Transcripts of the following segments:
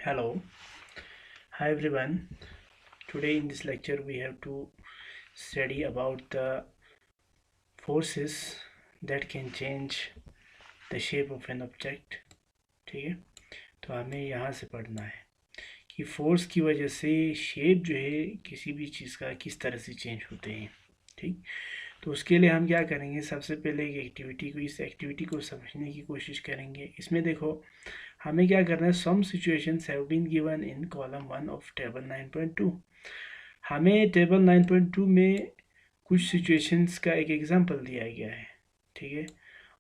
Hello, hi everyone. Today in this lecture we have to study about the forces that can change the shape of an object. ठीक है, तो हमें यहाँ से पढ़ना है कि फोर्स की वजह से शेप जो है किसी भी चीज़ का किस तरह से चेंज होते हैं। ठीक, तो उसके लिए हम क्या करेंगे, सबसे पहले एक इस एक्टिविटी को समझने की कोशिश करेंगे। इसमें देखो हमें क्या करना है, some situations have been given in column 1 of table 9.2। हमें टेबल 9.2 में कुछ सिचुएशंस का एक एग्जांपल दिया गया है। ठीक है,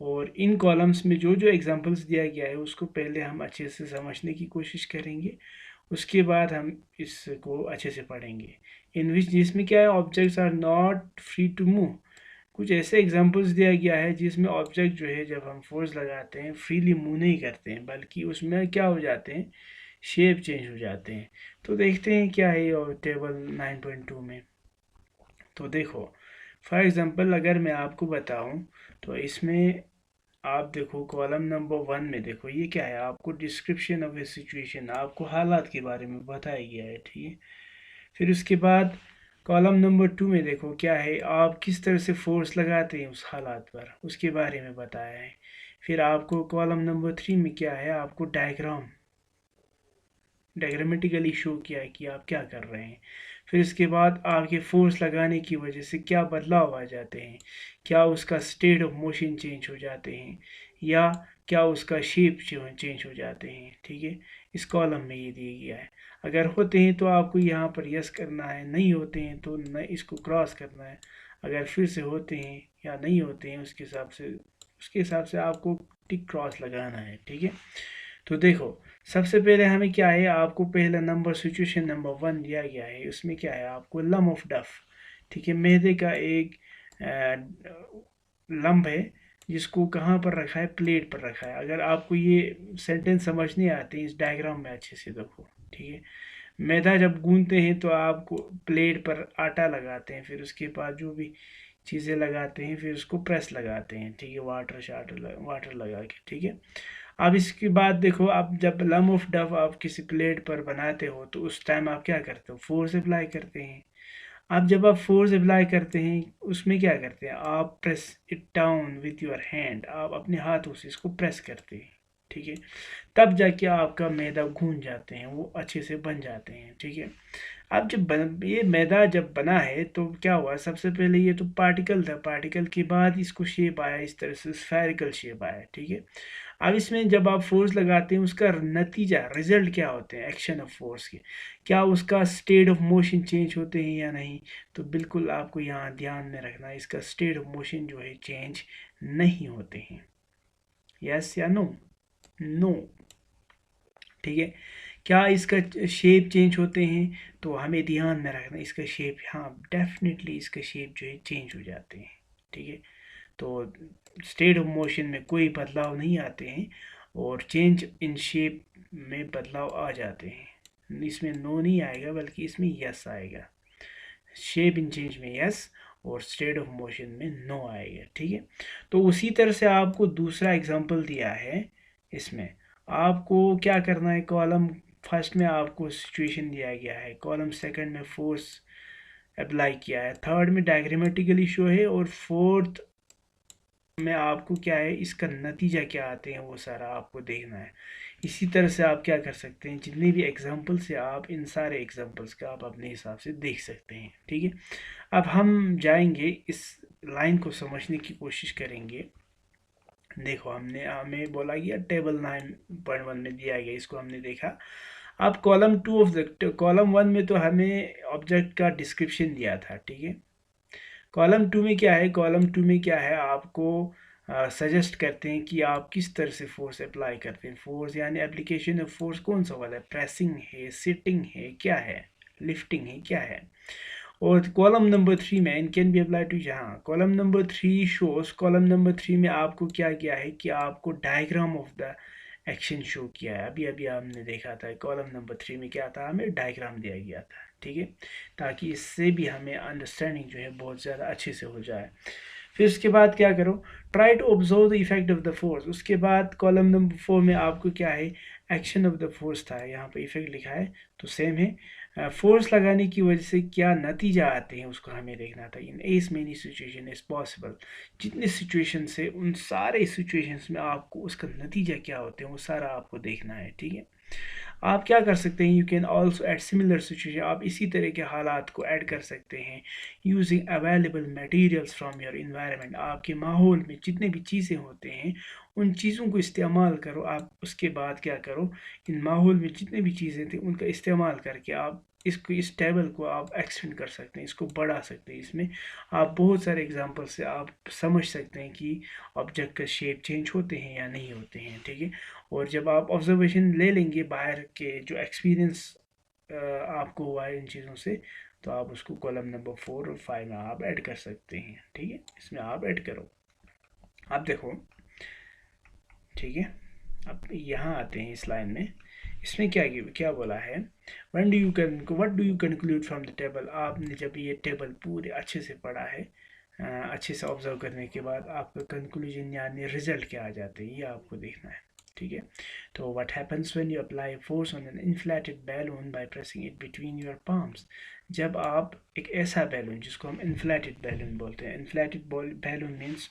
और इन कॉलम्स में जो जो एग्जांपल्स दिया गया है उसको पहले हम अच्छे से समझने की कोशिश करेंगे, उसके बाद हम इसको अच्छे से पढ़ेंगे। इन विच, जिसमें क्या है, objects are not free to move. कुछ ऐसे एग्जांपल्स दिया गया है जिसमें ऑब्जेक्ट जो है जब हम फोर्स लगाते हैं फ्रीली मूव नहीं करते हैं, बल्कि उसमें क्या हो जाते हैं, शेप चेंज हो जाते हैं। तो देखते हैं क्या है और टेबल 9.2 में। तो देखो, फॉर एग्जांपल अगर मैं आपको बताऊं तो इसमें आप देखो कॉलम नंबर 1 में देखो, ये क्या है, आपको डिस्क्रिप्शन ऑफ ए सिचुएशन, आपको हालात के बारे में बताया गया है। ठीक है, फिर उसके बाद कॉलम नंबर 2 में देखो क्या है, आप किस तरह से फोर्स लगाते हैं उस हालात पर, उसके बारे में बताया है। फिर आपको कॉलम नंबर 3 में क्या है, आपको डायग्रामेटिकली शो किया है कि आप क्या कर रहे हैं। फिर इसके बाद आपके फोर्स लगाने की वजह से क्या बदलाव आ जाते हैं, क्या उसका स्टेट ऑफ मोशन चेंज हो जाते हैं, या क्या उसका शेप चेंज हो जाते हैं। ठीक है, इस कॉलम में ये दिया गया है। अगर होते हैं तो आपको यहाँ पर यस करना है, नहीं होते हैं तो न इसको क्रॉस करना है। अगर फिर से होते हैं या नहीं होते हैं उसके हिसाब से आपको टिक क्रॉस लगाना है। ठीक है, तो देखो सबसे पहले हमें क्या है, आपको पहला नंबर सिचुएशन नंबर 1 दिया गया है। उसमें क्या है, आपको लम ऑफ डफ, ठीक है, मैदे का एक लम्ब है जिसको कहाँ पर रखा है, प्लेट पर रखा है। अगर आपको ये सेंटेंस समझ नहीं आते इस डायग्राम में अच्छे से देखो। ठीक है, मैदा जब गूंथते हैं तो आपको प्लेट पर आटा लगाते हैं, फिर उसके बाद जो भी चीज़ें लगाते हैं, फिर उसको प्रेस लगाते हैं। ठीक है, वाटर लगा के। ठीक है, अब इसके बाद देखो, आप जब लम ऑफ डफ आप किसी प्लेट पर बनाते हो तो उस टाइम आप क्या करते हो, फोर्स अप्लाई करते हैं। अब जब आप फोर्स अप्लाई करते हैं उसमें क्या करते हैं, आप press it down with your hand, आप अपने हाथों से इसको प्रेस करते हैं। ठीक है, तब जाके आपका मैदा घून जाते हैं, वो अच्छे से बन जाते हैं। ठीक है, अब ये मैदा जब बना है तो क्या हुआ, सबसे पहले ये तो पार्टिकल था, पार्टिकल के बाद इसको शेप आया, इस तरह से स्फेरिकल शेप आया। ठीक है, अब इसमें जब आप फोर्स लगाते हैं उसका नतीजा, रिजल्ट क्या होते हैं एक्शन ऑफ फोर्स के, क्या उसका स्टेट ऑफ मोशन चेंज होते हैं या नहीं। तो बिल्कुल आपको यहाँ ध्यान में रखना है, इसका स्टेट ऑफ मोशन जो है चेंज नहीं होते हैं। यस या नो? नो। ठीक है, क्या इसका शेप चेंज होते हैं, तो हमें ध्यान में रखना इसका शेप, हाँ डेफिनेटली इसका शेप जो है चेंज हो जाते हैं। ठीक है, तो स्टेट ऑफ मोशन में कोई बदलाव नहीं आते हैं और चेंज इन शेप में बदलाव आ जाते हैं। इसमें नो नहीं आएगा बल्कि इसमें यस आएगा। शेप इन चेंज में यस और स्टेट ऑफ मोशन में नो आएगा। ठीक है, तो उसी तरह से आपको दूसरा एग्जांपल दिया है। इसमें आपको क्या करना है, कॉलम फर्स्ट में आपको सिचुएशन दिया गया है, कॉलम सेकंड में फोर्स अप्लाई किया है, थर्ड में डायग्रामेटिकली शो है, और फोर्थ में आपको क्या है, इसका नतीजा क्या आते हैं वो सारा आपको देखना है। इसी तरह से आप क्या कर सकते हैं, जितने भी एग्जाम्पल्स है आप इन सारे एग्जाम्पल्स का आप अपने हिसाब से देख सकते हैं। ठीक है, अब हम जाएंगे इस लाइन को समझने की कोशिश करेंगे। देखो हमने हमें बोला गया टेबल 9.1 में दिया गया, इसको हमने देखा। अब कॉलम 2 ऑफ द कॉलम 1 में तो हमें ऑब्जेक्ट का डिस्क्रिप्शन दिया था। ठीक है, कॉलम 2 में क्या है, कॉलम 2 में क्या है, आपको सजेस्ट करते हैं कि आप किस तरह से फोर्स अप्लाई करते हैं। फोर्स यानी एप्लीकेशन ऑफ फोर्स कौन सा वाला है, प्रेसिंग है, सिटिंग है, क्या है, लिफ्टिंग है, क्या है। और कॉलम नंबर 3 में in can be apply to, जहाँ column number 3 shows, column number 3 में आपको क्या किया है कि आपको diagram of the action show किया है। अभी अभी हमने देखा था कॉलम नंबर 3 में क्या था, हमें डायग्राम दिया गया था। ठीक है, ताकि इससे भी हमें अंडरस्टैंडिंग जो है बहुत ज़्यादा अच्छे से हो जाए। फिर उसके बाद क्या करो, try to observe the effect of the force. उसके बाद कॉलम नंबर 4 में आपको क्या है, एक्शन ऑफ द फोर्स था, यहाँ पे इफेक्ट लिखा है तो सेम है। फोर्स लगाने की वजह से क्या नतीजा आते हैं उसको हमें देखना था। In as many situation is possible, जितने सिचुएशन से उन सारे सिचुएशंस में आपको उसका नतीजा क्या होते हैं वो सारा आपको देखना है, ठीक है। आप क्या कर सकते हैं, you can also add similar situation, आप इसी तरह के हालात को ऐड कर सकते हैं using available materials from your environment. आपके माहौल में जितने भी चीज़ें होते हैं उन चीज़ों को इस्तेमाल करो। आप उसके बाद क्या करो, इन माहौल में जितने भी चीज़ें थी उनका इस्तेमाल करके आप इसको, इस टेबल को आप एक्सटेंड कर सकते हैं, इसको बढ़ा सकते हैं। इसमें आप बहुत सारे एग्जांपल से आप समझ सकते हैं कि ऑब्जेक्ट का शेप चेंज होते हैं या नहीं होते हैं, ठीक है। और जब आप ऑब्जर्वेशन ले लेंगे बाहर के जो एक्सपीरियंस आपको हुआ है इन चीज़ों से, तो आप उसको कॉलम नंबर 4 और 5 में आप ऐड कर सकते हैं, ठीक है। इसमें आप ऐड करो, आप देखो, ठीक है। अब यहाँ आते हैं इस लाइन में, इसमें क्या क्या बोला है, when do you can what do you conclude from the table. आपने जब ये टेबल पूरे अच्छे से पढ़ा है, अच्छे से ऑब्जर्व करने के बाद आपका कंक्लूजन यानी रिजल्ट क्या आ जाते हैं ये आपको देखना है, ठीक है। तो what happens when you apply force on an inflated balloon by pressing it between your palms. जब आप एक ऐसा बैलून जिसको हम इन्फ्लेटेड बैलून बोलते हैं, इन्फ्लेटेड बैलून मीन्स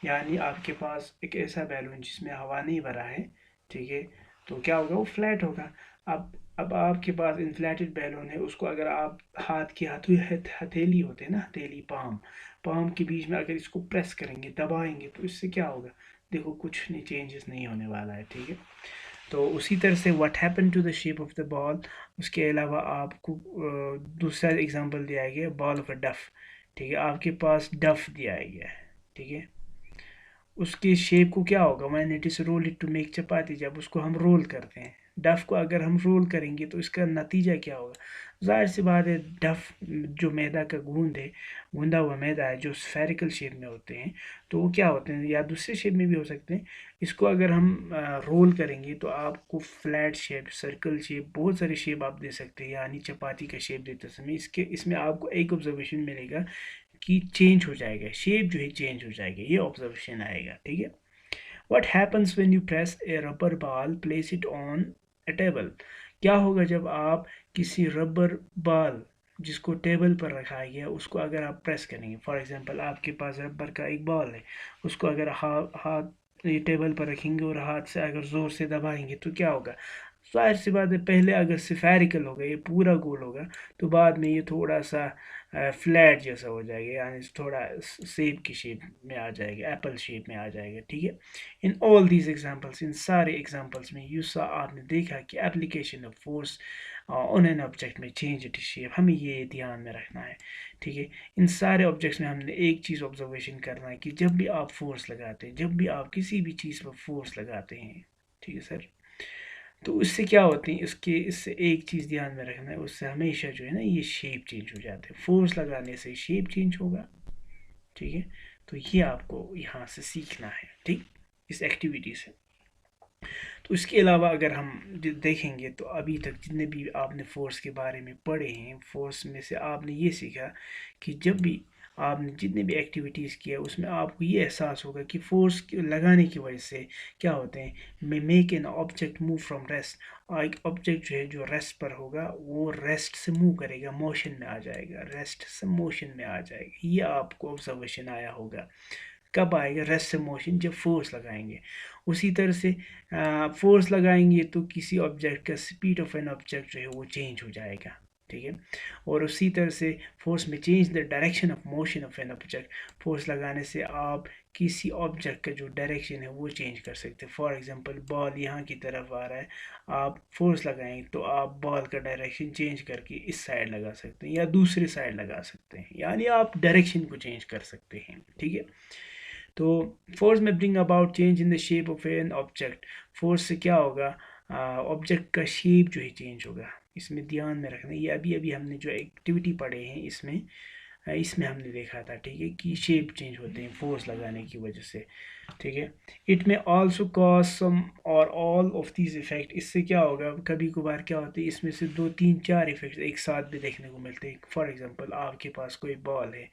यानी आपके पास एक ऐसा बैलून जिसमें हवा नहीं भरा है, ठीक है, तो क्या होगा, वो फ्लैट होगा। अब आपके पास इन्फ्लेटेड बैलून है, उसको अगर आप हाथ की हथेली होते हैं ना, हथेली पाम, पाम के बीच में अगर इसको प्रेस करेंगे, दबाएंगे, तो इससे क्या होगा, देखो कुछ नहीं, चेंजेस नहीं होने वाला है, ठीक है। तो उसी तरह से what happen to the shape of the ball, उसके अलावा आपको दूसरा एग्जांपल दिया गया है बॉल ऑफ अ डफ, ठीक है। आपके पास डफ दिया गया है, ठीक है, उसकी शेप को क्या होगा, when it is roll it to make chapati, जब उसको हम रोल करते हैं, डफ को अगर हम रोल करेंगे तो इसका नतीजा क्या होगा, जाहिर सी बात है डफ जो मैदा का गूंद है, गूंदा हुआ मैदा है जो स्फेरिकल शेप में होते हैं, तो वो क्या होते हैं या दूसरे शेप में भी हो सकते हैं। इसको अगर हम रोल करेंगे तो आपको फ्लैट शेप, सर्कल शेप, बहुत सारे शेप आप दे सकते हैं, यानी चपाती का शेप देते समय इसमें आपको एक ऑब्जर्वेशन मिलेगा कि चेंज हो जाएगा, शेप जो है चेंज हो जाएगा, ये ऑब्जर्वेशन आएगा, ठीक है। What happens when you press A rubber ball place it on A table. क्या होगा जब आप किसी रबर बॉल जिसको टेबल पर रखा गया उसको अगर आप प्रेस करेंगे, फॉर एग्जांपल आपके पास रबर का एक बॉल है, उसको अगर हाथ ये टेबल पर रखेंगे और हाथ से अगर ज़ोर से दबाएंगे तो क्या होगा, जाहिर सी बात है पहले अगर सिफेरिकल होगा, ये पूरा गोल होगा, तो बाद में ये थोड़ा सा फ्लैट जैसा हो जाएगा, यानी थोड़ा सेब की शेप में आ जाएगा, एप्पल शेप में आ जाएगा, ठीक है। इन ऑल दीज एग्जांपल्स, इन सारे एग्जांपल्स में यू सा आपने देखा कि application of force on an object में चेंज इट शेप, हमें ये ध्यान में रखना है, ठीक है। इन सारे ऑब्जेक्ट्स में हमने एक चीज़ ऑब्जर्वेशन करना है कि जब भी आप फोर्स लगाते हैं, जब भी आप किसी भी चीज़ पर फोर्स लगाते हैं, ठीक है सर, तो उससे क्या होती है, इससे एक चीज़ ध्यान में रखना है, उससे हमेशा जो है ना ये शेप चेंज हो जाते हैं, फोर्स लगाने से शेप चेंज होगा, ठीक है। तो ये आपको यहाँ से सीखना है, ठीक, इस एक्टिविटी से। तो इसके अलावा अगर हम देखेंगे तो अभी तक जितने भी आपने फ़ोर्स के बारे में पढ़े हैं, फ़ोर्स में से आपने ये सीखा कि जब भी आपने जितने भी एक्टिविटीज़ किया उसमें आपको ये एहसास होगा कि फोर्स लगाने की वजह से क्या होते हैं, make an object move from rest, और एक ऑब्जेक्ट जो है जो रेस्ट पर होगा वो रेस्ट से मूव करेगा, मोशन में आ जाएगा, रेस्ट से मोशन में आ जाएगा, ये आपको ऑब्जर्वेशन आया होगा। कब आएगा, रेस्ट से मोशन, जब फोर्स लगाएंगे। उसी तरह से फोर्स लगाएंगे तो किसी ऑब्जेक्ट का स्पीड ऑफ एन ऑब्जेक्ट जो है वो चेंज हो जाएगा, ठीक है। और उसी तरह से फोर्स में change the direction of motion of an object, force लगाने से आप किसी ऑब्जेक्ट का जो डायरेक्शन है वो चेंज कर सकते हैं। फॉर एग्जांपल बॉल यहाँ की तरफ आ रहा है, आप फोर्स लगाएंगे तो आप बॉल का डायरेक्शन चेंज करके इस साइड लगा सकते हैं या दूसरी साइड लगा सकते हैं, यानी आप डायरेक्शन को चेंज कर सकते हैं, ठीक है। तो फोर्स में bring about change in the shape of an object, force से क्या होगा, ऑब्जेक्ट का शेप जो है चेंज होगा, इसमें ध्यान में रखना। ये अभी अभी हमने जो एक्टिविटी पढ़े हैं इसमें इसमें हमने देखा था, ठीक है, कि शेप चेंज होते हैं फोर्स लगाने की वजह से, ठीक है। इट में ऑल्सो कॉज सम और ऑल ऑफ दीज इफेक्ट। इससे क्या होगा, कभी कभार क्या होता है, इसमें से 2 3 4 इफेक्ट्स एक साथ भी देखने को मिलते हैं। फॉर एग्जांपल, आपके पास कोई बॉल है,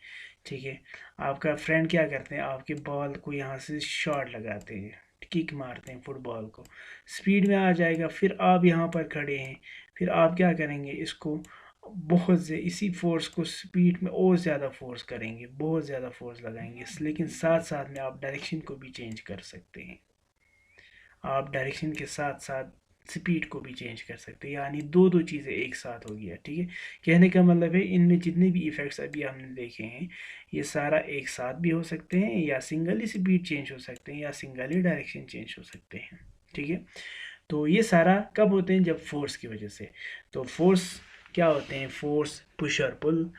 ठीक है, आपका फ्रेंड क्या करते हैं, आपके बॉल को यहाँ से शॉट लगाते हैं, किक मारते हैं फुटबॉल को, स्पीड में आ जाएगा, फिर आप यहाँ पर खड़े हैं, फिर आप क्या करेंगे, इसको बहुत से इसी फोर्स को स्पीड में और ज़्यादा फोर्स करेंगे, बहुत ज़्यादा फोर्स लगाएंगे, लेकिन साथ साथ में आप डायरेक्शन को भी चेंज कर सकते हैं। आप डायरेक्शन के साथ साथ स्पीड को भी चेंज कर सकते हैं, यानी दो दो चीज़ें एक साथ हो गया, ठीक है। कहने का मतलब है, इनमें जितने भी इफ़ेक्ट्स अभी हमने देखे हैं, ये सारा एक साथ भी हो सकते हैं, या सिंगल ही स्पीड चेंज हो सकते हैं, या सिंगल ही डायरेक्शन चेंज हो सकते हैं, ठीक है। तो ये सारा कब होते हैं, जब फोर्स की वजह से। तो फोर्स क्या होते हैं, फोर्स पुश और पुल,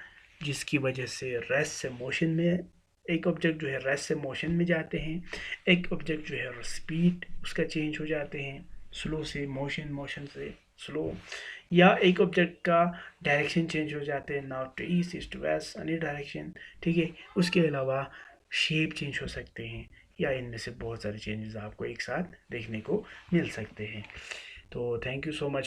जिसकी वजह से रेस्ट से मोशन में, एक ऑब्जेक्ट जो है रेस्ट से मोशन में जाते हैं, एक ऑब्जेक्ट जो है स्पीड उसका चेंज हो जाते हैं, स्लो से मोशन, मोशन से स्लो, या एक ऑब्जेक्ट का डायरेक्शन चेंज हो जाते हैं, north to east, east to west, any direction, ठीक है। उसके अलावा शेप चेंज हो सकते हैं, या इनमें से बहुत सारे चेंजेस आपको एक साथ देखने को मिल सकते हैं। तो थैंक यू सो मच।